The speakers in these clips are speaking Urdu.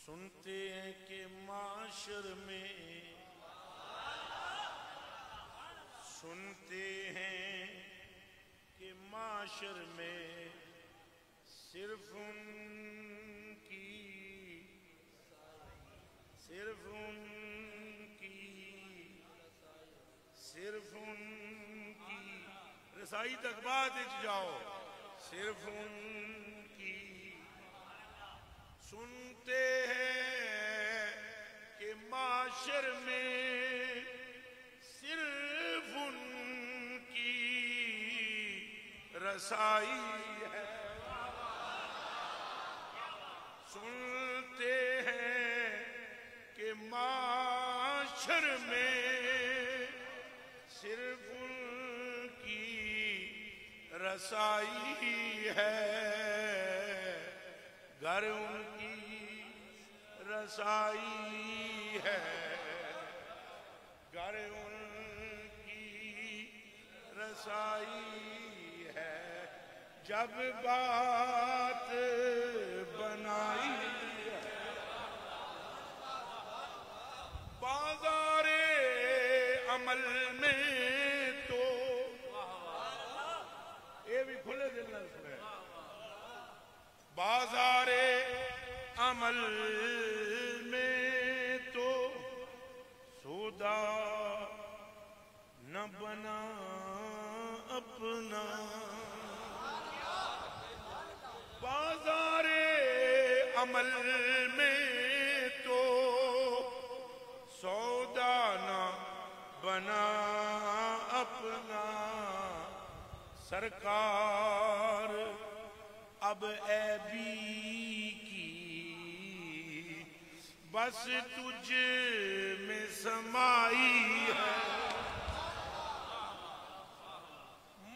سنتے ہیں کہ معاشر میں سنتے ہیں کہ معاشر میں صرف ان کی رسائی تک بات جاؤ صرف ان کی سنتے ہیں کہ معاشر میں صرف ان کی رسائی ہے سنتے ہیں کہ معاشر میں صرف ان کی رسائی ہے گھر ان کی رسائی ہے گھر ان کی رسائی ہے جب بات بنائی بازار عمل میں تو یہ بھی کھلے دل نہ سنے بازار عمل میں تو سودا نہ بنا اپنا بازار عمل میں تو سودا نہ بنا اپنا سرکار اب عیبی کی بس تجھ میں سمائی ہے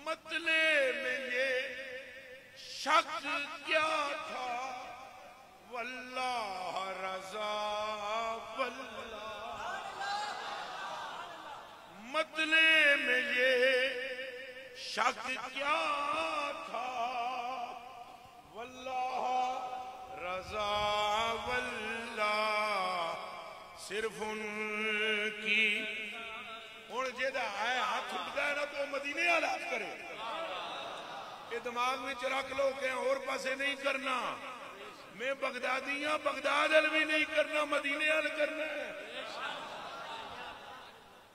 مطلع میں یہ شک کیا تھا واللہ رضا واللہ مطلع میں یہ شک کیا تھا واللہ رضا واللہ صرف ان کی اور جیدہ آئے ہاتھ اٹھ گئے نا تو مدینے آلات کرے کہ دماغ میں رکھ لو کہ اور پاسے نہیں کرنا میں بغدادیاں بغداد علوی نہیں کرنا مدینے آل کرنا ہے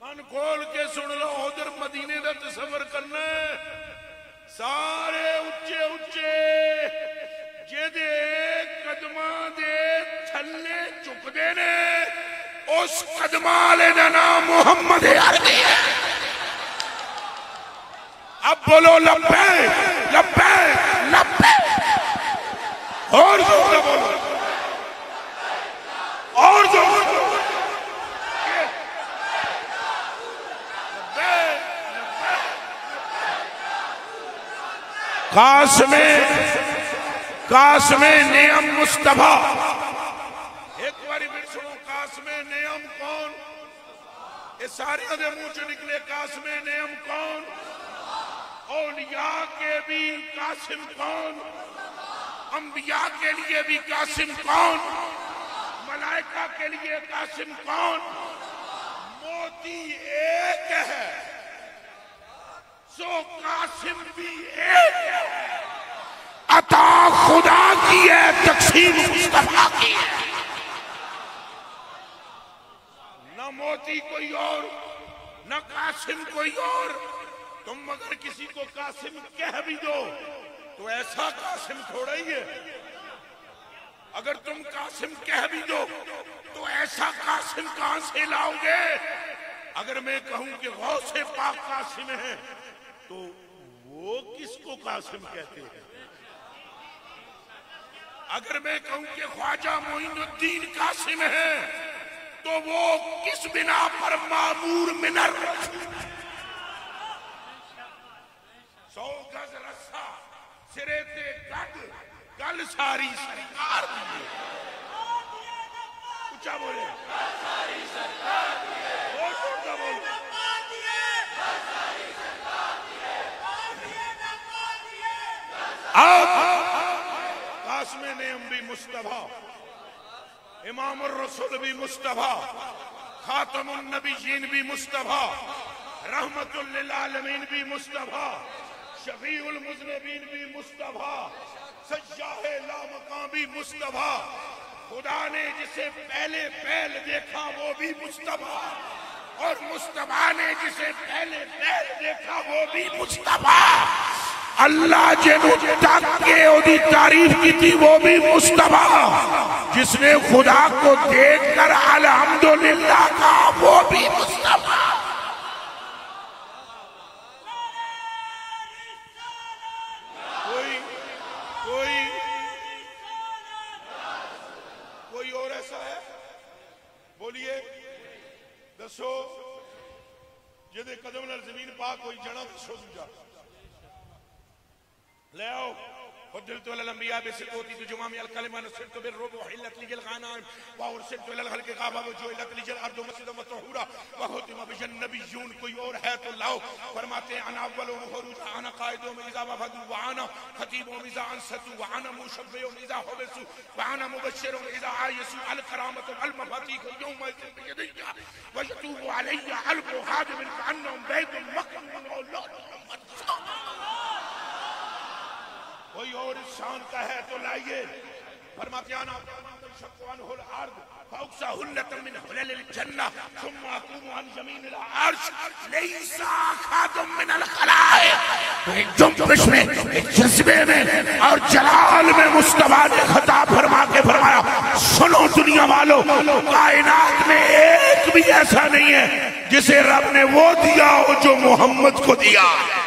ان کھول کے سن لو ادھر مدینے دا تصور کرنا ہے سارے اچھے اچھے جیدے قدماں دے تھلے چک دے نے اس قدماں لے دا نام محمد عربی ہے اب بولو لبیک لبیک لبیک اور زور سے بولو اور زور سے بولو قاسم نعم مصطفیٰ ایک باری بھی سنو قاسم نعم کون یہ سارے دے منہ سے نکلے قاسم نعم کون اولیاء کے بھی قاسم کون انبیاء کے لیے بھی قاسم کون ملائکہ کے لیے قاسم کون موتی ایک ہے سو قاسم بھی ایک ہے عطا خدا کی ہے تقسیم مصطفیٰ کی ہے نہ موتی کوئی اور نہ قاسم کوئی اور تم اگر کسی کو قاسم کہہ بھی دو تو ایسا قاسم تھوڑا ہی ہے اگر تم قاسم کہہ بھی دو تو ایسا قاسم کہاں سے لاؤ گے اگر میں کہوں کہ غوث پاک قاسم ہے تو وہ کس کو قاسم کہتے ہیں اگر میں کہوں کہ خواجہ معین الدین قاسم ہے تو وہ کس بنا پر معمور منر 100 گز رسا سرے تے گڈ گل ساری سرکار دیئے اچھا بولے گل ساری سرکار دیئے اور چھوڑتا بولے اب قاسم نعم بھی مصطفیٰ امام الرسول بھی مصطفیٰ، خاتم النبیین بھی مصطفیٰ، رحمت للعالمین بھی مصطفیٰ، شفیع المذنبین بھی مصطفیٰ، سجاہ لامکان بھی مصطفیٰ، خدا نے جسے پہلے پہل دیکھا وہ بھی مصطفیٰ، اور مصطفیٰ نے جسے پہلے پہل دیکھا وہ بھی مصطفیٰ، اللہ جنہوں تک کے دی تعریف کی تھی وہ بھی مصطفیٰ، جس نے خدا کو دیکھ کر الحمدللہ کہا وہ بھی مصطفیٰ۔ کوئی اور ایسا ہے؟ بولیے دسو جدے قدم نال زمین پاک ہوئی جنا دسو جا لے آؤ فضلت على الانبیاء بسقوطی جمامع الکلمہ نصرت بالرب وحلت لی الغنائم وارسلت الى الخلق غابا وجعلت لی الارض مسجدا وطہورا وختم بها النبیون۔ کوئی اور ہے تو لاؤ۔ فرماتے ہیں انا اولهم خروجا انا قائدهم اذا وفدوا وانا خطیبهم اذا انصتوا وانا مشفعهم اذا حبسوا وانا مبشرهم اذا عايسوا الكرامة المفاتيح يومئذ بيدي ويتوب علي الف خادم كأنهم بيت مكنون۔ کوئی اور شان کا ہے تو لائیے۔ فرماتے ہیں شقوان الارض فاوسع حلت من حلل الجنہ ثم اقوم عن یمین العرش لیس خادم من الخلائق۔ ایک جنبش میں، ایک جذبے میں اور جلال میں مصطفیٰ نے خطاب فرما کے فرمایا سنو دنیا والو، کائنات میں ایک بھی ایسا نہیں ہے جسے رب نے وہ دیا ہو جو محمد کو دیا ہے۔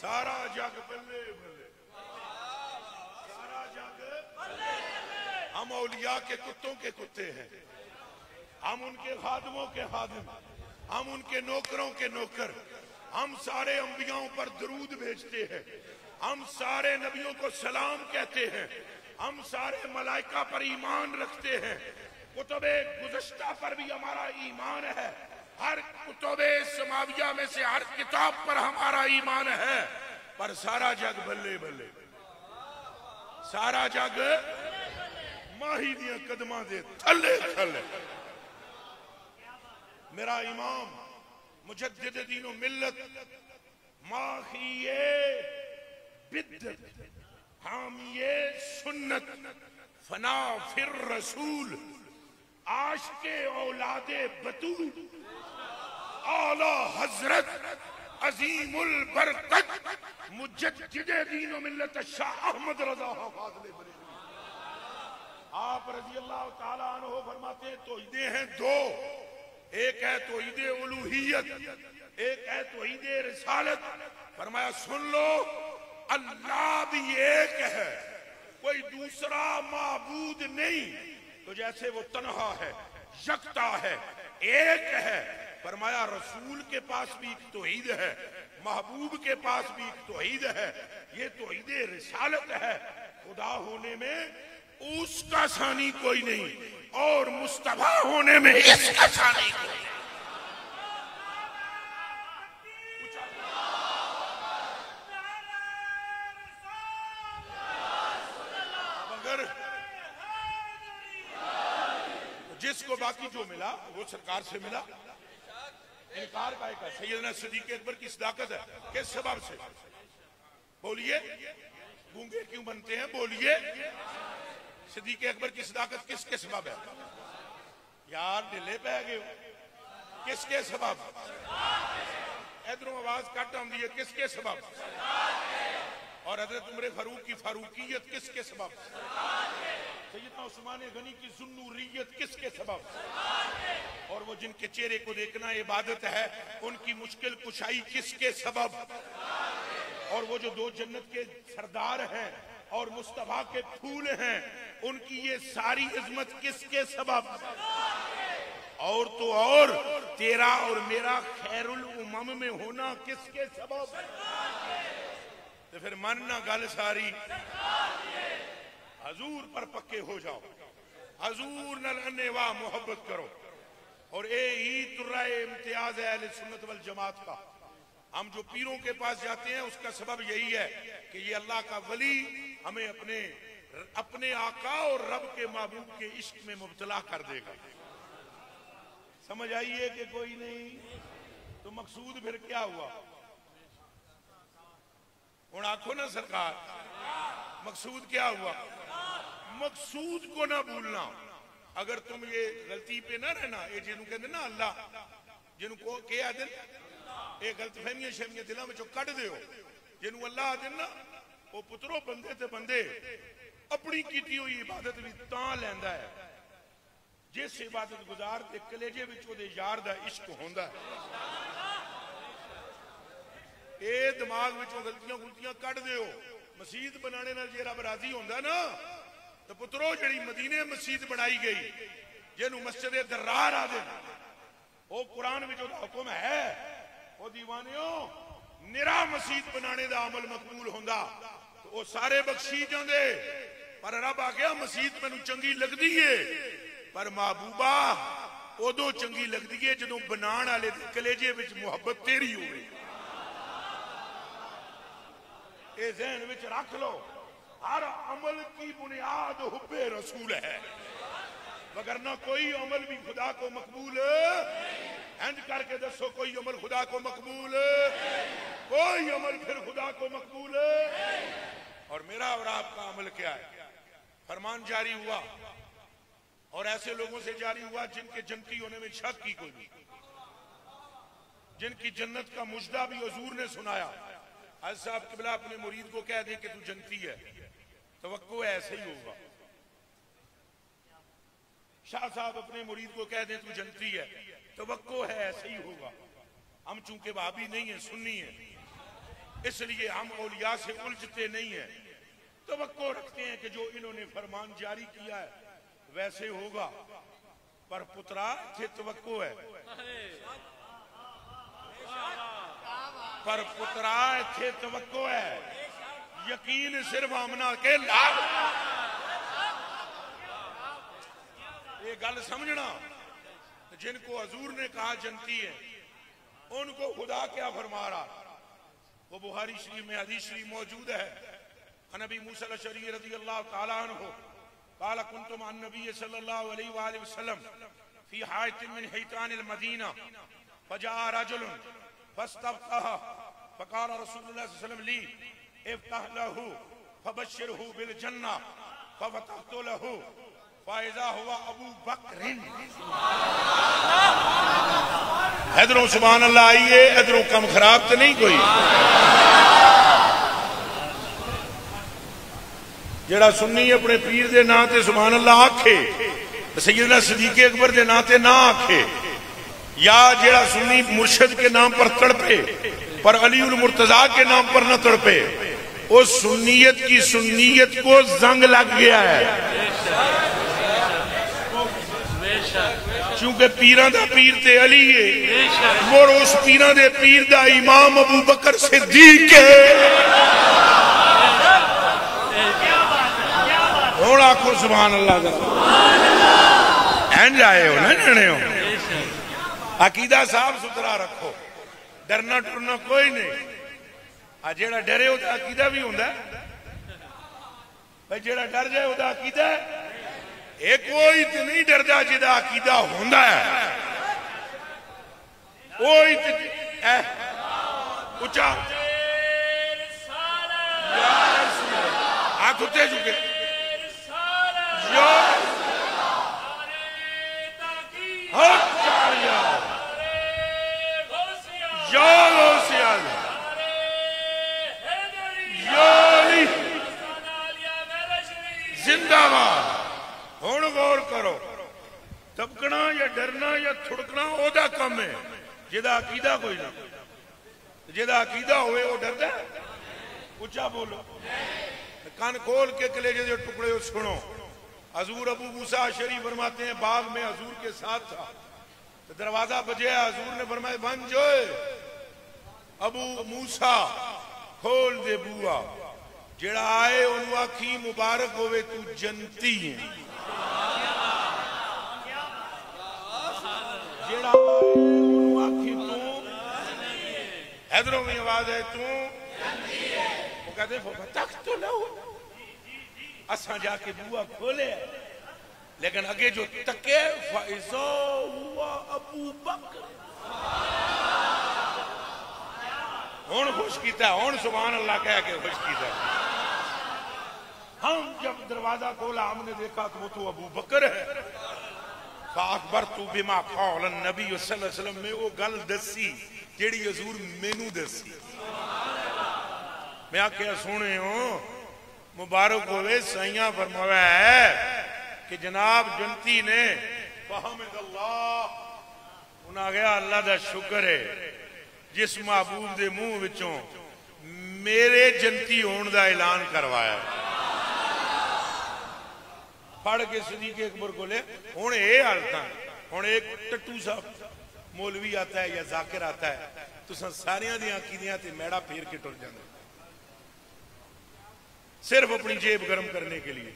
سارا جگ بلے بلے، سارا جگ بلے بلے۔ ہم اولیاء کے کتوں کے کتے ہیں، ہم ان کے خادموں کے خادم، ہم ان کے نوکروں کے نوکر، ہم سارے انبیاءوں پر درود بھیجتے ہیں، ہم سارے نبیوں کو سلام کہتے ہیں، ہم سارے ملائکہ پر ایمان رکھتے ہیں، کتب گزشتہ پر بھی ہمارا ایمان ہے، ہر کتب سماویہ میں سے ہر کتاب پر ہمارا ایمان ہے، پر سارا جگ بلے بلے، سارا جگ ماہی دیا قدمہ دے تھلے تھلے۔ میرا امام مجدد دین و ملت ماخی بدت حامی سنت فنا فر رسول عاشق اولاد بطول اعلی حضرت عظیم البرکت مجدد دین و ملت شاہ احمد رضا فاضل بریلوی۔ آپ رضی اللہ تعالیٰ عنہ فرماتے ہیں توحیدیں ہیں دو، ایک ہے توحید الوہیت، ایک ہے توحید رسالت۔ فرمایا سن لو اللہ بھی ایک ہے، کوئی دوسرا معبود نہیں، تو جیسے وہ تنہا ہے، یکتا ہے، ایک ہے۔ فرمایا رسول کے پاس بھی ایک توحید ہے، محبوب کے پاس بھی ایک توحید ہے، یہ توحید رسالت ہے۔ خدا ہونے میں اس کا ثانی کوئی نہیں، اور مصطفیٰ ہونے میں اس کا ثانی کوئی نہیں۔ اگر جس کو باقی جو ملا وہ سرکار سے ملا، انکار کا ایک ہے۔ سیدنا صدیق اکبر کی صداقت ہے، کس سبب سے؟ بولیے، گونگے کیوں بنتے ہیں؟ بولیے، صدیق اکبر کی صداقت کس کے سبب ہے؟ یار ڈلے پہ گئے ہو، کس کے سبب؟ ادھروں آواز کٹ آندی ہے، کس کے سبب؟ اور حضرت عمر فاروق کی فاروقیت کس کے سبب؟ سیدنا عثمان غنی کی ذوالنوریت کس کے سبب؟ اور وہ جن کے چہرے کو دیکھنا عبادت ہے ان کی مشکل کشائی کس کے سبب؟ اور وہ جو دو جنت کے سردار ہیں اور مصطفیٰ کے پھول ہیں ان کی یہ ساری عظمت کس کے سبب؟ اور تو اور تیرا اور میرا خیر الامم میں ہونا کس کے سبب؟ تو پھر ماننا گل ساری حضور پر پکے ہو جاؤ، حضور نال انواع محبت کرو، اور اے ہی ترائے امتیاز ہے اہل سنت والجماعت کا۔ ہم جو پیروں کے پاس جاتے ہیں اس کا سبب یہی ہے کہ یہ اللہ کا ولی ہمیں اپنے اپنے آقا اور رب کے محبوب کے عشق میں مبتلا کر دے گا. سمجھ آئیے کہ کوئی نہیں؟ تو مقصود پھر کیا ہوا؟ ہوں آنکھو نا سرکار، مقصود کیا ہوا؟ مقصود کو نہ بھولنا. اگر تم یہ غلطی پہ نہ رہنا، یہ جنہوں کہتے نا اللہ، جنہوں کو کیا دن یہ غلط فہمیاں شہمیاں دلوں میں کٹ دے ہو، جنہوں اللہ دن نا وہ پترو بندے تے بندے اپنی کیتی ہوئی عبادت بھی تاں لیندا ہے جس عبادت گزار دے کلیجے وچ دے یار دا عشق ہوندا ہے. اے دماغ وچوں غلطیاں کٹ دیو. مسجد بنانے نال جے رب راضی ہوندا نا تو پترو جڑی مدینے مسجد بنائی گئی جنوں مسجد درار آ دے، وہ قرآن وچ دا حکم ہے، وہ دیوانیوں نرا مسجد بنانے دا عمل مقبول ہوندا تو وہ سارے بخشی جاندے. پر رب آ گیا مسجد مینوں چنگی لگدی ہے، پر محبوبہ ادو چنگی لگدی ہے جدوں بنان والے دے کلیجے وچ محبت تیری ہوئے. اے ذہن وچ رکھ لو، ہر عمل کی بنیاد حب رسول ہے، وگرنہ کوئی عمل بھی خدا کو مقبول ہنج کر کے دسو، کوئی عمل خدا کو مقبول، کوئی عمل پھر خدا کو مقبول. اور میرا اور آپ کا عمل کیا ہے؟ فرمان جاری ہوا اور ایسے لوگوں سے جاری ہوا جن کے جنتی ہونے میں شک کی کوئی نہیں، جن کی جنت کا مجدہ بھی حضور نے سنایا. حضرت صاحب قبلہ اپنے مرید کو کہہ دیں کہ تو جنتی ہے، توقع ایسے ہی ہوگا. شاہ صاحب اپنے مرید کو کہہ دیں تو جنتی ہے، توقع ہے ایسے ہی ہوگا. ہم چونکہ وہابی نہیں ہیں، سنی ہیں، اس لیے ہم اولیاء سے الجھتے نہیں ہیں. توقع رکھتے ہیں کہ جو انہوں نے فرمان جاری کیا ہے ویسے ہوگا. پر پترا تھے توقع ہے، پر پترا تھے توقع ہے، یقین صرف آمنا کے لاغ. یہ گل سمجھنا، جن کو حضور نے کہا جنتی ہے ان کو خدا کیا فرما رہا. وہ بخاری شریف میں حدیث شریف موجود ہے، نبی موسیٰ الاشعری رضی اللہ تعالیٰ عنہ قال كنت مع النبي صلى الله عليه وآله وسلم في حائط من حيطان المدينة فجاء رجل فاستفتح فقال رسول الله صلى الله عليه وسلم لي افتح له فبشره بالجنة ففتحت له فإذا هو أبو بکر. ادھروں سبحان اللہ آئیے، ادھروں کم خراب تو نہیں کوئی؟ جڑا سنی اپنے پیر دے نا تے سبحان اللہ آکھے، سیدنا صدیق اکبر دے نا تے نہ آکھے، یا جڑا سنی مرشد کے نام پر تڑپے پر علی المرتضیٰ کے نام پر نہ تڑپے، اس سنیت کی سنیت کو زنگ لگ گیا ہے. چونکہ پیران دا پیر تے علی ہے، اور اس پیران دے پیر دا امام ابو بکر صدیق ہے. اور آنکھو سبحان اللہ دا اینج آئے ہو نا جانے ہو. عقیدہ صاحب سترا رکھو، ڈرنا ڈرنا کوئی نہیں. جیڑا ڈرے ہو دا عقیدہ بھی ہوندہ ہے بھائی، جیڑا ڈر جائے ہو دا عقیدہ ہے. ایک کوئی تو نہیں ڈردا جدا عقیدہ ہوندہ ہے. کوئی تو اچھا آنکھ اٹھے چکے زندہ باد. ہون غور کرو، تبکنا یا ڈرنا یا تھڑکنا او دا کم ہے. جدا عقیدہ کوئی نہ، جدا عقیدہ ہوئے وہ ڈر ہے. اچھا بولو، کان کھول کے کلیجے دے ٹکڑے سنو. حضور ابو موسیٰ اشعری فرماتے ہیں باغ میں حضور کے ساتھ تھا، دروازہ بجے حضور نے فرمایا بن جوئے ابو موسیٰ کھول دے بوا. جڑا آئے انہوں آکھی مبارک ہوئے تو جنتی ہیں. جڑا آئے انہوں آکھی تو حیدروں میں آواز ہے تو وہ کہتے ہیں فتحت لہو اساں جا کے بوا کھولے لیکن اگے جو تکے فَإِذَا هُوَ أَبُو بَكْرٍ ہون خوش کیتا ہے ہون سبحان اللہ کہہ کے خوش کیتا ہے ہم جب دروازہ کھولا ہم نے دیکھا کہ وہ تو ابو بکر ہے فَأَخْبَرْتُ بِمَا قَالَ النَّبِيُّ صلی اللہ علیہ وسلم میں وہ گل دسی جیڑی حضور مینوں دسی میں آکھیا سونے ہوں مبارک ہوئے سائیاں فرمایا ہے کہ جناب جنتی نے فحمد اللہ انہاں گیا اللہ دا شکر ہے جس محبوب دے منہ وچوں میرے جنتی ہون دا اعلان کروایا پڑھ کے صدیق اکبر کو لے ہون اے حالتاں ہون ایک ٹٹو صاحب مولوی آتا ہے یا ذاکر آتا ہے تو ساریاں دیاں عقیدیاں تے میڑا پھیر کے ٹر جاندے صرف اپنی جیب گرم کرنے کے لیے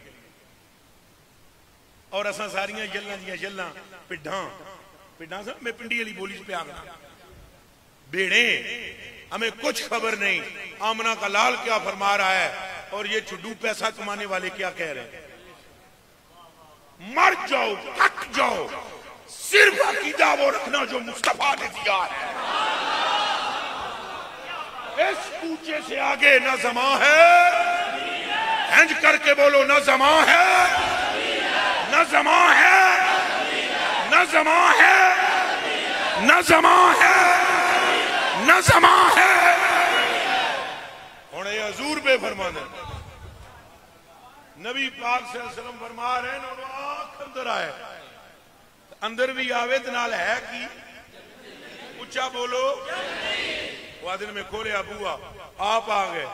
اور اساں ساریاں جلنا دیاں جلنا پڈھاں صاحب میں پنڈی علی بولی پہ آگنا بیڑے ہمیں کچھ خبر نہیں آمنہ کا لال کیا فرما رہا ہے اور یہ چھڈو پیسہ کمانے والے کیا کہہ رہے ہیں مر جاؤ کٹ جاؤ صرف عقیدہ وہ رکھنا جو مصطفیٰ نے دیا ہے اس کوچے سے آگے نہ زمان ہے ہنج کر کے بولو نہ زمان ہے نہ زمان ہے نہ زمان ہے نہ زمان ہے نہ زمان ہے ہونے حضور بے فرمان ہے نبی پاک صلی اللہ علیہ وسلم فرما رہے ہیں انہوں آنکھ اندر آئے اندر بھی آوے دنال ہے کی اچھا بولو وادن میں کھولے ابوا آپ آگئے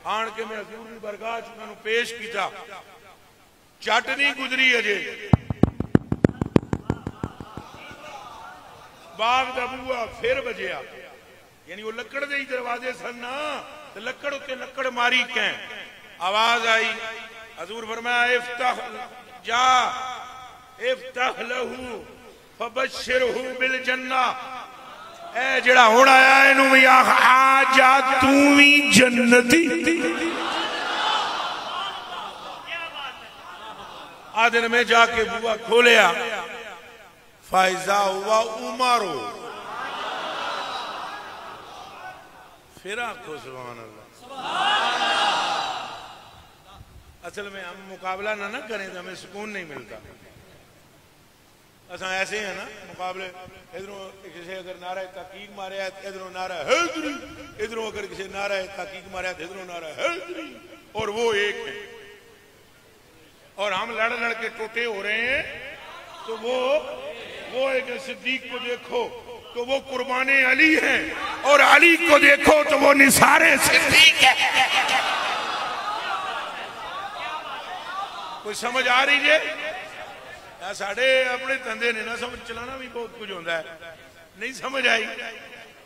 آن کے میں حضور نے برگاہ چنانو پیش کی تھا چاٹنی گزری اجے باغ دبوا پھر بجیا یعنی وہ لکڑ دے ہی دروازے سننا تو لکڑ کے لکڑ ماری کہیں آواز آئی حضور فرمایا افتح جا افتح لہو فبشرہو بالجنہ اے جڑا ہونا آیا ہے انہوں میں آجا تومی جنتی آدھن میں جا کے بوا کھولیا فائزہ ہوا عمارو پھر آنکھو سبحان اللہ اصل میں ہم مقابلہ نہ کریں تو ہمیں سکون نہیں ملتا ایسا ایسے ہیں نا مقابلے ادھروں کسی اگر نعرہ تحقیق مارے ہے ادھروں نعرہ حیدری ادھروں اگر کسی نعرہ تحقیق مارے ہے ادھروں نعرہ حیدری اور وہ ایک ہے اور ہم لڑ لڑ کے ٹوٹے ہو رہے ہیں تو وہ ایک صدیق کو دیکھو تو وہ قربان علی ہیں اور علی کو دیکھو تو وہ نثار صدیق ہے کوئی سمجھ آ رہی ہے ساڑھے اپنے تندے نے نہ سمجھ چلانا بھی بہت کچھ ہوندہ ہے نہیں سمجھ آئی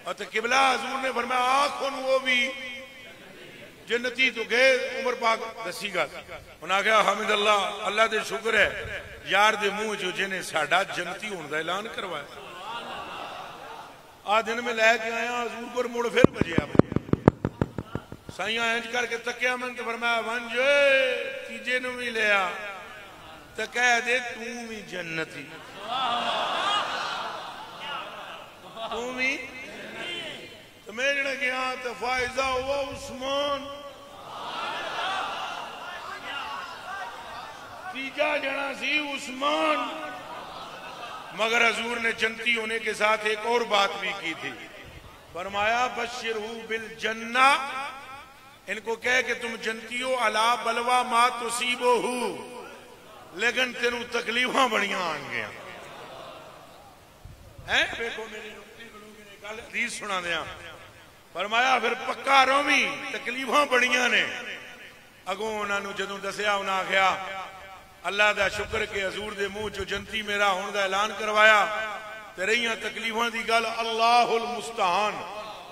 اور تو قبلہ حضور نے فرمایا آنکھوں وہ بھی جنتی تو گئے عمر پاک دسی گا انہاں کہا حمد اللہ دے شکر ہے یار دے منہ جو جنہیں ساڑھا جنتی ہوندہ اعلان کروایا دن میں لے کے آیا حضور کو موڑ پھر بجے آپ سائیاں ہنج کر کے تکیا من تو فرمایا ونجے تیجے نو بھی لیا تو کہہ دے تم بھی جنتی تم بھی تو میں جنہیں گیا تو فائزہ ہوا عثمان تیجا جنا سی عثمان مگر حضور نے جنتی ہونے کے ساتھ ایک اور بات بھی کی تھی فرمایا بشرہو بالجنہ ان کو کہے کہ تم جنتیو علا بلوا ما تصیبو ہو لیکن تینوں تکلیفاں بڑیاں آن گیا دیکھو میری نکتی بلوگی نے کل حدیث سنا دیا فرمایا پھر پکا رومی تکلیفاں بڑیاں نے اگوں انہوں نے جدوں دسیا انہوں نے کہا اللہ دا شکر کہ حضور دے منہ جو جنتی میرا ہون دا اعلان کروایا تیریاں تکلیفوں دی گل اللہ المستعان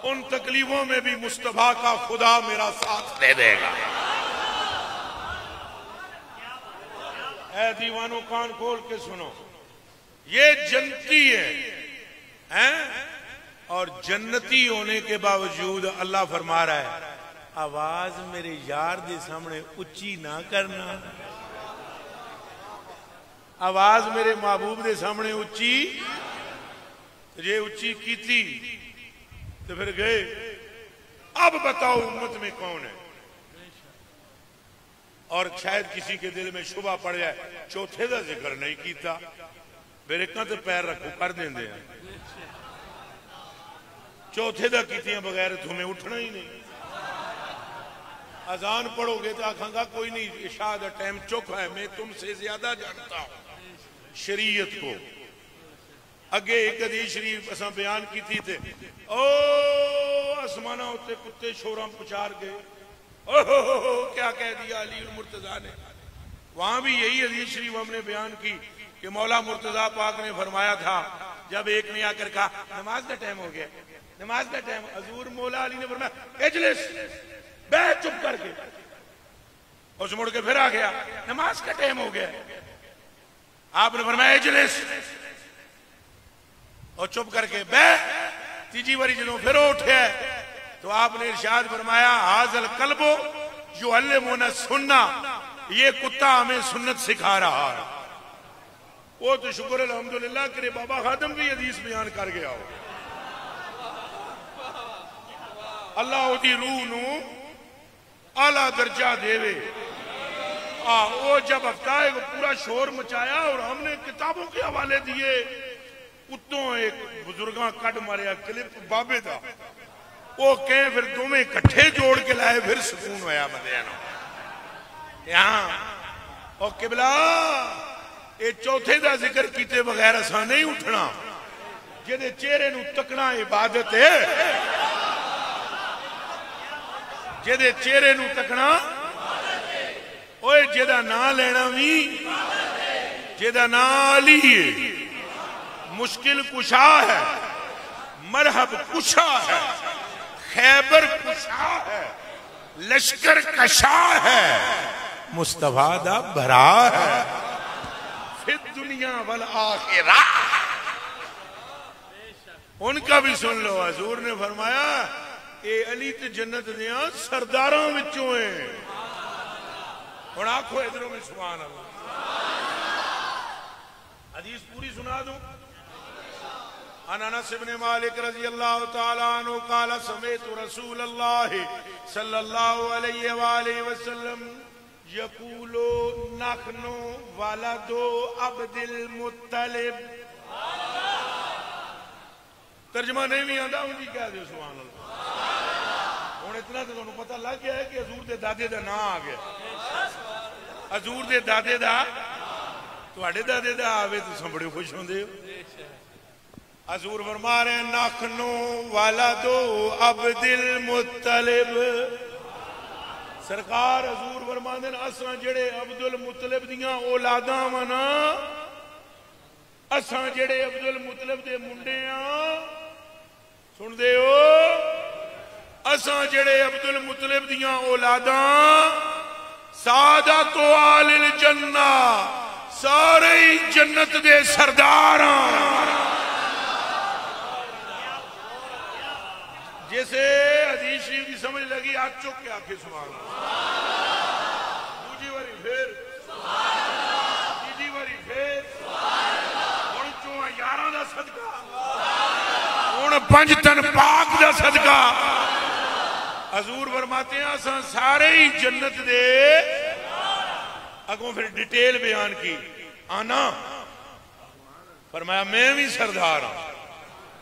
ان تکلیفوں میں بھی مصطفیٰ کا خدا میرا ساتھ دے دے گا اے دیوانوں کان کھول کے سنو یہ جنتی ہے اور جنتی ہونے کے باوجود اللہ فرما رہا ہے آواز میرے یار دے سامنے اچھی نہ کرنا، آواز میرے محبوب دے سامنے اچھی، یہ اچھی کی تھی تو پھر گئے۔ اب بتاؤ امت میں کون ہے؟ اور شاید کسی کے دل میں شبہ پڑ جائے چوتھے دا ذکر نہیں کیتا، میرے کانتے پیر رکھو کر دیں دے ہیں، چوتھے دا کیتیاں بغیر تمہیں اٹھنا ہی نہیں۔ اذان پڑھو گے تو آکھاں گا کوئی نہیں، عشاء دا ٹائم چک ہے، میں تم سے زیادہ جانتا ہوں شریعت کو۔ اگے ایک حدیث شریف اساں بیان کی تھی تھے، او آسمانہ ہوتے کتے شوراں پچار گئے، او کیا کہہ دیا علی المرتضیٰ نے۔ وہاں بھی یہی حدیث شریف ہم نے بیان کی کہ مولا مرتضیٰ پاک نے فرمایا تھا، جب ایک نے آ کر کہا نماز کا ٹائم ہو گیا، نماز کا ٹائم، حضور مولا علی نے فرمایا اجلس، بیٹھ چپ کر کے، اس مڑ کے پھر آ گیا نماز کا ٹائم ہو گیا، آپ نے فرمایا اجلس اور چپ کر کے بیٹھ، تیجی باری جنہوں پھر اٹھے تو آپ نے ارشاد فرمایا حاضر قلبو یعلمنا سننا، یہ کتا ہمیں سنت سکھا رہا ہے۔ وہ تو شکر الحمدللہ کرے بابا خادم بھی حدیث بیان کر گیا ہو، اللہ او دی روح نو اعلیٰ درجہ دے وے۔ وہ جب ہفتہ کو پورا شور مچایا اور ہم نے کتابوں کے حوالے دیے، اتوں ایک بزرگاں کٹ ماریا کلپ بابے دا، وہ کہیں پھر تمہیں کٹھے جوڑ کے لائے، پھر سکون ہویا مدینہ یہاں۔ اور قبلہ اے چوتھے دا ذکر کیتے بغیر اساں نہیں اٹھنا، جدے چہرے نو تکنا عبادت ہے، جدے چہرے نو تکنا اوے جدہ نا لینا بھی، جدہ نا علی ہے، مشکل کشا ہے، مرحب کشا ہے، خیبر کشا ہے، لشکر کشا ہے، مصطفیٰ دا بھرا ہے، فی الدنیا والآخرہ۔ ان کا بھی سن لو، حضور نے فرمایا اے علی تے جنت دیاں سرداراں وچوں ہیں۔ اور آنکھو ادھروں میں سبحان اللہ، حدیث پوری سنا دوں۔ عن انس بن مالک رضی اللہ تعالیٰ عنہ قال سمعت رسول اللہ صلی اللہ علیہ وآلہ وسلم یقول نحن ولد عبد المطلب۔ ترجمہ نہیں بھی آندا ہوں جی کہہ دے سبحان اللہ۔ ہن اتنا تو انہوں پتہ لگ گیا ہے کہ حضور دے دادے دا نا آ گیا، حضور دے دادے دا تواڈے دادے دا آوے تو سن بڑے خوش ہوندے ہو۔ حضور فرما رہے ہیں نحن ولد عبد المطلب، سرکار حضور فرما دے اساں جڑے عبد المطلب دیاں اولاداں ونا، اساں جڑے عبد المطلب دے منڈے ہاں، سن دے ہو، اساں جڑے عبد المطلب دیاں اولاداں، سعادت آل الجنہ، سارے جنت دے سرداراں۔ جیسے حدیث شریف کی سمجھ لگی آج چک کے آنکھیں سبحان اللہ، دوجی واری پھر تیجی واری پھر، ہن چوں یاراں دا صدقہ، ہن پنج تن پاک دا صدقہ۔ حضور فرماتے ہیں اساں سارے ہی جنت دے، اگوں پھر ڈیٹیل بیان کی، آنا فرمایا میں بھی سردار ہوں،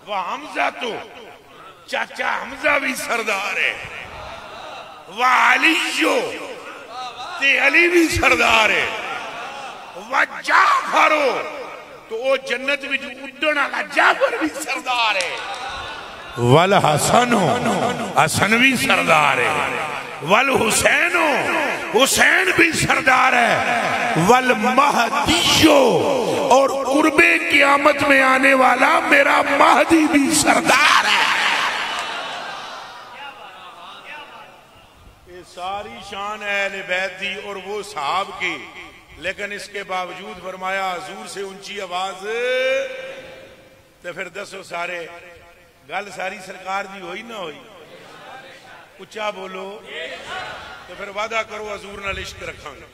وہ حمزہ تو چاچا حمزہ بھی سردار ہے، وعلیو تے علی بھی سردار ہے، وجعفرو تو او جنت بھی جو اڈن والا جعفر بھی سردار ہے، والحسنو حسن بھی سردار ہے، والحسینو حسین بھی سردار ہے، والمہدیو اور قرب قیامت میں آنے والا میرا مہدی بھی سردار ہے۔ ساری شان اہل بیت دی اور وہ صحاب کی، لیکن اس کے باوجود فرمایا حضور سے اونچی آواز، تو پھر دسو سارے گل ساری سرکار دی ہوئی نہ ہوئی؟ اچھا بولو تو پھر وعدہ کرو حضور نال عشق رکھاں گے.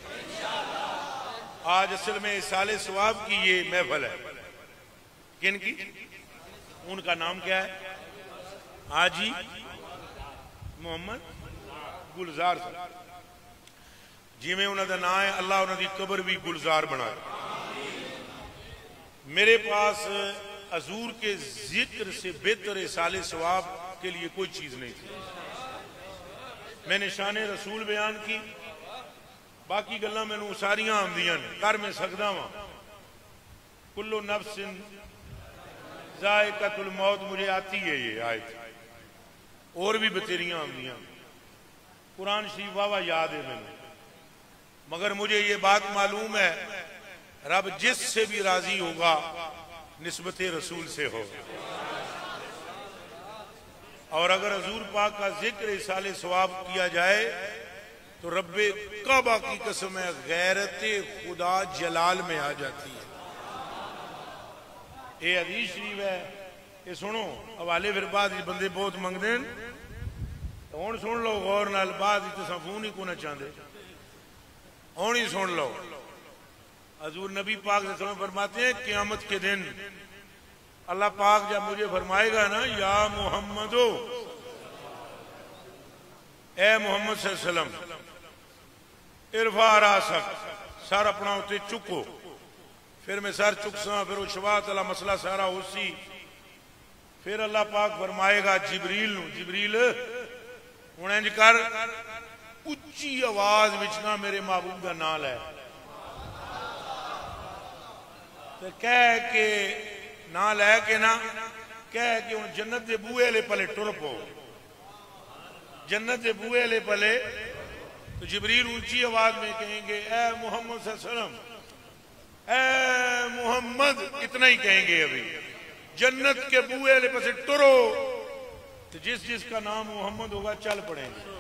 آج اصل میں سال ثواب کی یہ محفل ہے. کن کی؟ ان کا نام کیا ہے؟ حاجی محمد گلزار صاحب. جی میں انہوں دا نام ہے، اللہ انہوں دی قبر بھی گلزار بنائے. میرے پاس حضور کے ذکر سے بہتر سال ثواب کے لیے کوئی چیز نہیں تھی. میں نے شان رسول بیان کی، باقی گلاں میں نے ساریاں آمدیاں نے کر میں سکدا ہاں. کلو نفس ذائقۃ الموت مجھے آتی ہے یہ آیت، اور بھی بتیریاں آمدیاں. قرآن شریف واہ یاد ہے میں نے، مگر مجھے یہ بات معلوم ہے رب جس سے بھی راضی ہوگا نسبت رسول سے ہوگا. اور اگر حضور پاک کا ذکر سال ثواب کیا جائے تو رب کعبہ کی قسم ہے غیرت خدا جلال میں آ جاتی ہے. یہ حدیث شریف ہے، یہ سنو حوالے پھر بعد بندے بہت منگ دیں. ہوں سن لو غور نال، بعد تساں فون ہی کو نہ چاہتے، ہوں ہی سن لو. حضور نبی پاک صلی اللہ علیہ وسلم فرماتے ہیں قیامت کے دن اللہ پاک جب مجھے فرمائے گا نا یا محمدو، اے محمد صلی اللہ علیہ وسلم ارفع راسک، سر اپنا ہوتے چکو. پھر میں سر چکساں، پھر وہ شفاعت والا مسئلہ سارا ہو سی. پھر اللہ پاک فرمائے گا جبریل نو، جبریل ہوں انج کر اچھی آواز وچنا میرے محبوب کا نام لے، تو کہہ کے نہ لے کے نہ کہہ کے ان جنت دے بوئے لے پلے ٹر پو، جنت دے بوئے لے پلے. تو جبریل اونچی آواز میں کہیں گے اے محمد صلی اللہ علیہ وسلم، اے محمد، اتنا ہی کہیں گے. ابھی جنت کے بوئے لے پسے ٹرو، تو جس جس کا نام محمد ہوگا چل پڑیں گے.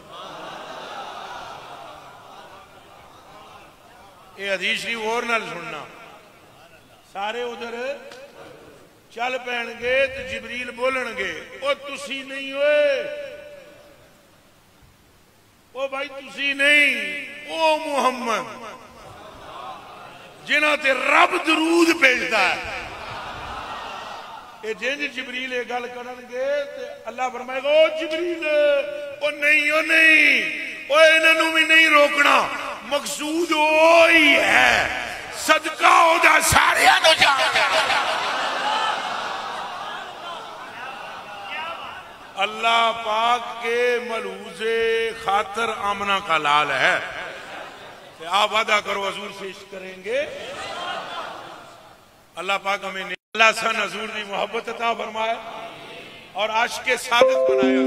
یہ حدیث شریف اور نال سننا، سارے ادھر چل پین گے تو جبریل بولن گے او تسی نہیں ہوئے، او بھائی تسی نہیں، او محمد جنہاں تے رب درود بھیجدا ہے. اے جنج جبریل یہ گل کرن گے تے اللہ فرمائے گا او جبریل او نہیں، او نہیں، او انہوں بھی نہیں روکنا، مقصود وہی ہے صدقہ ہو دا سارے نو جانا. اللہ پاک کے ملحوظ خاطر آمنہ کا لال ہے. آپ وعدہ کرو حضور سے عشق کریں گے. اللہ پاک ہمیں اللہ سن حضور دی محبت عطا فرمائے اور عاشق ثابت بنائے.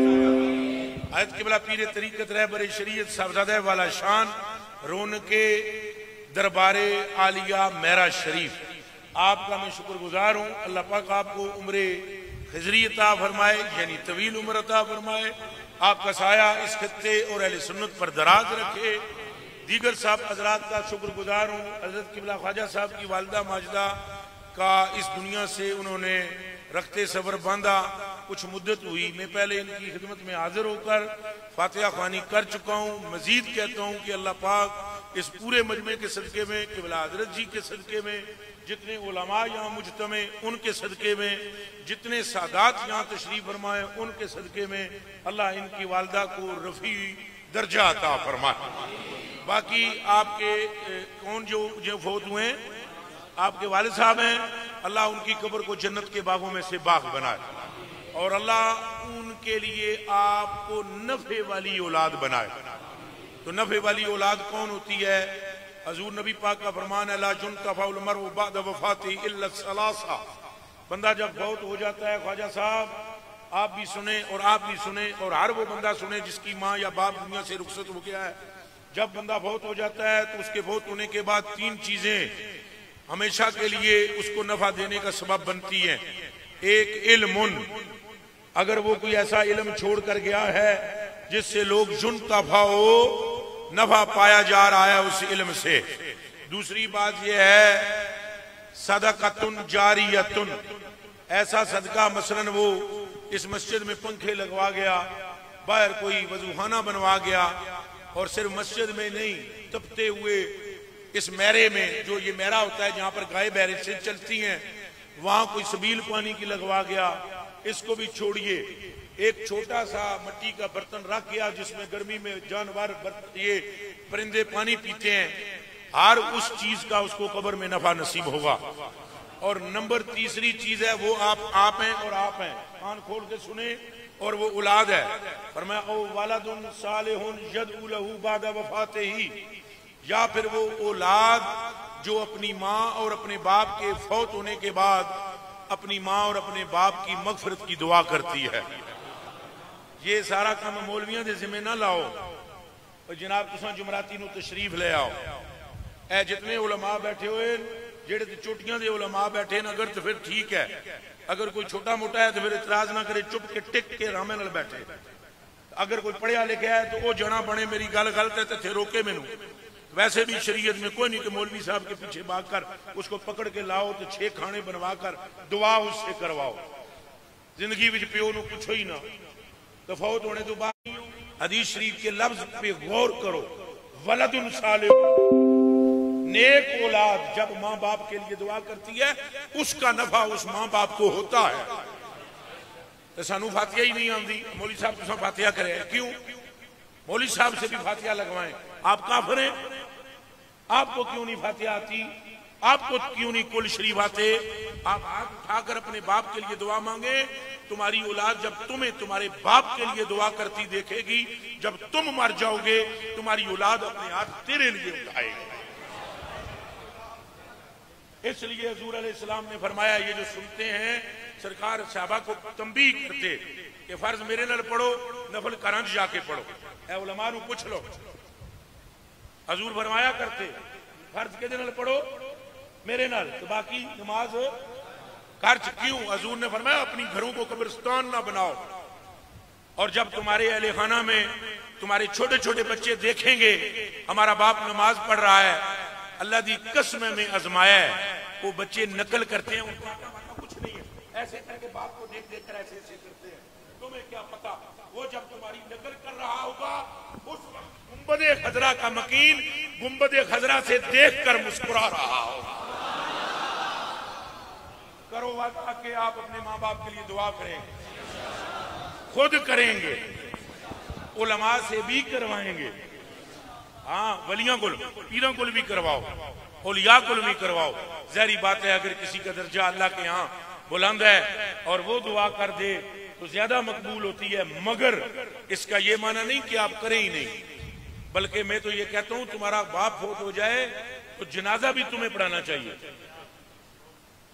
حضرت قبلہ پیر طریقت رہبر شریعت صاحبزادہ والا شان رونق دربار عالیہ میرا شریف، آپ کا میں شکر گزار ہوں. اللہ پاک آپ کو عمر خضری عطا فرمائے، یعنی طویل عمر عطا فرمائے. آپ کا سایہ اس خطے اور اہل سنت پر دراز رکھے. دیگر صاحب حضرات کا شکر گزار ہوں. حضرت قبلہ خواجہ صاحب کی والدہ ماجدہ کا اس دنیا سے انہوں نے رخت صبر باندھا، کچھ مدت ہوئی. میں پہلے ان کی خدمت میں حاضر ہو کر فاتحہ خوانی کر چکا ہوں. مزید کہتا ہوں کہ اللہ پاک اس پورے مجمع کے صدقے میں، قبلہ حضرت جی کے صدقے میں، جتنے علماء یہاں مجتمع ان کے صدقے میں، جتنے سادات یہاں تشریف فرمائے ان کے صدقے میں، اللہ ان کی والدہ کو رفیع درجہ عطا فرمائے. باقی آپ کے کون جو فوت ہوئے ہیں، آپ کے والد صاحب ہیں، اللہ ان کی قبر کو جنت کے باغوں میں سے باغ بنائے اور اللہ ان کے لیے آپ کو نفع والی اولاد بنائے. تو نفع والی اولاد کون ہوتی ہے؟ حضور نبی پاک کا فرمان ہے لا ينتفع المرء بعد وفاته الا الثلاثہ. بندہ جب فوت ہو جاتا ہے، خواجہ صاحب آپ بھی سنیں اور آپ بھی سنیں اور ہر وہ بندہ سنیں جس کی ماں یا باپ دنیا سے رخصت ہو گیا ہے. جب بندہ فوت ہو جاتا ہے تو اس کے فوت ہونے کے بعد تین چیزیں ہمیشہ کے لیے اس کو نفع دینے کا سبب بنتی ہیں. ایک علم، اگر وہ کوئی ایسا علم چھوڑ کر گیا ہے جس سے لوگ ينتفع ہو، نفع پایا جا رہا ہے اس علم سے. دوسری بات یہ ہے صدقۃ جاریۃ، ایسا صدقہ مثلا وہ اس مسجد میں پنکھے لگوا گیا باہر کوئی وضوخانہ بنوا گیا اور صرف مسجد میں نہیں تپتے ہوئے اس میرے میں جو یہ میرا ہوتا ہے جہاں پر گائے بہریں سے چلتی ہیں وہاں کوئی سبیل پانی کی لگوا گیا، اس کو بھی چھوڑیے۔ ایک چھوٹا سا مٹی کا برتن رکھ گیا جس میں گرمی میں جانور یہ پرندے پانی پیتے ہیں، ہر اس چیز کا اس کو قبر میں نفع نصیب ہوگا۔ اور نمبر تیسری چیز ہے وہ آپ ہیں اور آپ ہیں، کان کھول کے سنیں، اور وہ اولاد ہے۔ فرمایا او والد صالح یدعو لہ بعد وفاتہ، یا پھر وہ اولاد جو اپنی ماں اور اپنے باپ کے فوت ہونے کے بعد اپنی ماں اور اپنے باپ کی مغفرت کی دعا کرتی ہے۔ یہ سارا کام مولویاں دے ذمہ نہ لاؤ، اور جناب تساں جمعراتی نو تشریف لے آؤ۔ اے جتنے علماء بیٹھے ہوئے جڑے چوٹیاں دے علماء بیٹھے نا، اگر تو پھر ٹھیک ہے، اگر کوئی چھوٹا موٹا ہے تو پھر اعتراض نہ کرے، چپ کے ٹک کے رامے نال بیٹھے۔ اگر کوئی پڑھیا لکھا ہے تو وہ جنا بنے میری گل غلط ہے تو تھے روکے مینوں۔ ویسے بھی شریعت میں کوئی نہیں کہ مولوی صاحب کے پیچھے بھاگ کر اس کو پکڑ کے لاؤ تو 6 کھانے بنوا کر دعا اس سے کرواؤ۔ زندگی وچ پیو نو پوچھو ہی نہ، تو فوت ہونے تو بعد حدیث شریف کے لفظ پہ غور کرو، ولد صالح، نیک اولاد جب ماں باپ کے لیے دعا کرتی ہے اس کا نفع اس ماں باپ کو ہوتا ہے۔ تو سانو فاتحہ ہی نہیں آندی، مولوی صاحب تساں فاتحہ کرے، کیوں؟ مولوی صاحب سے بھی فاتحہ لگوائیں۔ آپ کافر ہیں؟ آپ کو کیوں نہیں فاتحہ آتی؟ آپ کو کیوں نہیں کل شریف آتے؟ آپ ہاتھ اٹھا کر اپنے باپ کے لیے دعا مانگے، تمہاری اولاد جب تمہیں تمہارے باپ کے لیے دعا کرتی دیکھے گی، جب تم مر جاؤ گے تمہاری اولاد اپنے ہاتھ تیرے لیے اٹھائے گی۔ اس لیے حضور علیہ السلام نے فرمایا، یہ جو سنتے ہیں سرکار صحابہ کو تنبیہ کرتے کہ فرض میرے نال پڑھو، نفل کرنج جا کے پڑھو۔ اے علماء نو پوچھ لو، حضور فرمایا کرتے فرض کے دن پڑھو میرے نال، تو باقی نماز خرچ کیوں؟ حضور نے فرمایا اپنی گھروں کو قبرستان نہ بناؤ، اور جب تمہارے اہل خانہ میں تمہارے چھوٹے چھوٹے بچے دیکھیں گے ہمارا باپ نماز پڑھ رہا ہے، اللہ دی قسم میں آزمایا ہے، وہ بچے نقل کرتے ہیں، ان کا کچھ نہیں ہے، ایسے کر کے باپ کو دیکھ دیکھ کر ایسے ایسے کرتے ہیں، تمہیں کیا پتا؟ وہ جب تمہاری نقل کر رہا ہوگا اس وقت گنبد خضرا کا مکین گنبد خضرا سے دیکھ کر مسکرا رہا ہوگا۔ کرو وعدہ کہ آپ اپنے ماں باپ کے لیے دعا کریں گے، خود کریں گے، علماء سے بھی کروائیں گے، ہاں ولیاں کو پیروں کو بھی کرواؤ، اولیاء کو بھی کرواؤ۔ ظاہری بات ہے اگر کسی کا درجہ اللہ کے ہاں بلند ہے اور وہ دعا کر دے تو زیادہ مقبول ہوتی ہے، مگر اس کا یہ معنی نہیں کہ آپ کریں ہی نہیں، بلکہ میں تو یہ کہتا ہوں تمہارا باپ فوت ہو جائے تو جنازہ بھی تمہیں پڑھانا چاہیے۔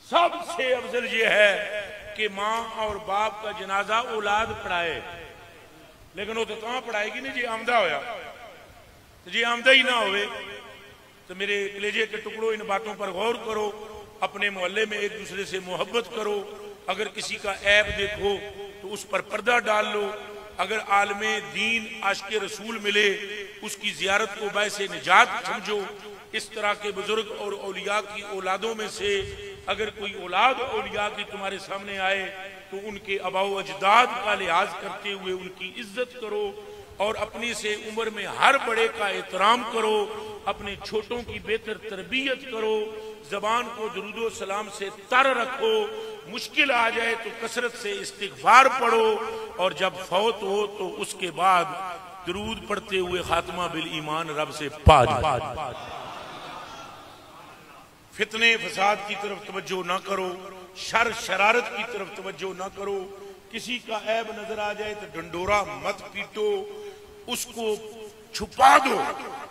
سب سے افضل یہ ہے کہ ماں اور باپ کا جنازہ اولاد پڑھائے، لیکن وہ تو کہاں پڑھائے گی نہیں جی آمدہ ہویا، جی آمدہ ہی نہ ہوئے تو میرے کلیجے کے ٹکڑوں ان باتوں پر غور کرو، اپنے محلے میں ایک دوسرے سے محبت کرو، اگر کسی کا عیب دیکھو تو اس پر پردہ ڈال لو، اگر عالم دین عاشق رسول ملے اس کی زیارت کو باعث نجات سمجھو۔ اس طرح کے بزرگ اور اولیاء کی اولادوں میں سے اگر کوئی اولاد اولیاء کی تمہارے سامنے آئے تو ان کے آباء و اجداد کا لحاظ کرتے ہوئے ان کی عزت کرو، اور اپنی سے عمر میں ہر بڑے کا احترام کرو، اپنے چھوٹوں کی بہتر تربیت کرو، زبان کو درود و سلام سے تر رکھو، مشکل آ جائے تو کثرت سے استغفار پڑھو، اور جب فوت ہو تو اس کے بعد درود پڑھتے ہوئے خاتمہ بالایمان رب سے پا جاؤ۔ فتنے فساد کی طرف توجہ نہ کرو، شر شرارت کی طرف توجہ نہ کرو، کسی کا عیب نظر آ جائے تو ڈنڈورا مت پیٹو، اس کو چھپا دو،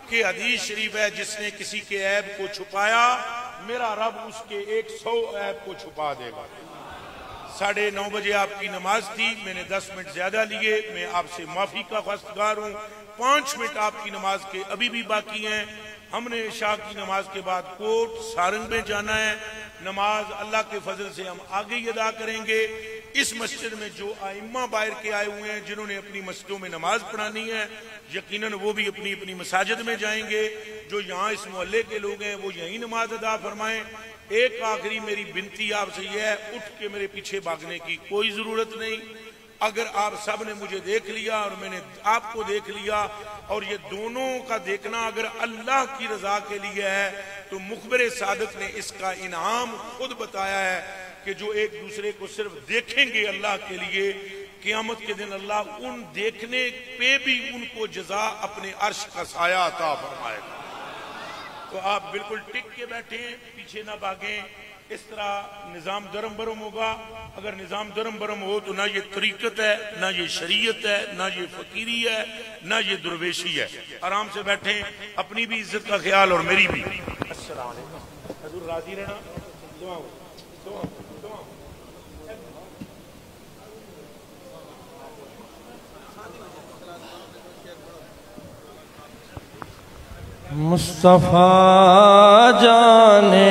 کہ حدیث شریف ہے جس نے کسی کے عیب کو چھپایا میرا رب اس کے 100 عیب کو چھپا دے گا۔ 9:30 بجے آپ کی نماز تھی، میں نے 10 منٹ زیادہ لیے، میں آپ سے معافی کا خواستگار ہوں۔ 5 منٹ آپ کی نماز کے ابھی بھی باقی ہیں۔ ہم نے عشاء کی نماز کے بعد کوٹ سارنگ میں جانا ہے، نماز اللہ کے فضل سے ہم آگے ہی ادا کریں گے۔ اس مسجد میں جو ائمہ باہر کے آئے ہوئے ہیں جنہوں نے اپنی مسجدوں میں نماز پڑھانی ہے، یقیناً وہ بھی اپنی اپنی مساجد میں جائیں گے۔ جو یہاں اس محلے کے لوگ ہیں وہ یہیں نماز ادا فرمائیں۔ ایک آخری میری بنتی آپ سے یہ ہے، اٹھ کے میرے پیچھے بھاگنے کی کوئی ضرورت نہیں، اگر آپ سب نے مجھے دیکھ لیا اور میں نے آپ کو دیکھ لیا اور یہ دونوں کا دیکھنا اگر اللہ کی رضا کے لیے ہے تو مخبر صادق نے اس کا انعام خود بتایا ہے کہ جو ایک دوسرے کو صرف دیکھیں گے اللہ کے لیے قیامت کے دن اللہ ان دیکھنے پہ بھی ان کو جزا اپنے عرش کا سایہ عطا فرمائے گا. تو آپ بالکل ٹک کے بیٹھیں, پیچھے نہ بھاگیں. اس طرح نظام درم برم ہوگا. اگر نظام درم برم ہو تو نہ یہ طریقت ہے, نہ یہ شریعت ہے, نہ یہ فقیری ہے, نہ یہ درویشی ہے. آرام سے بیٹھیں, اپنی بھی عزت کا خیال اور میری بھی. السلام علیکم. حضور راضی رہنا. دعاؤں مصطفیٰ جانے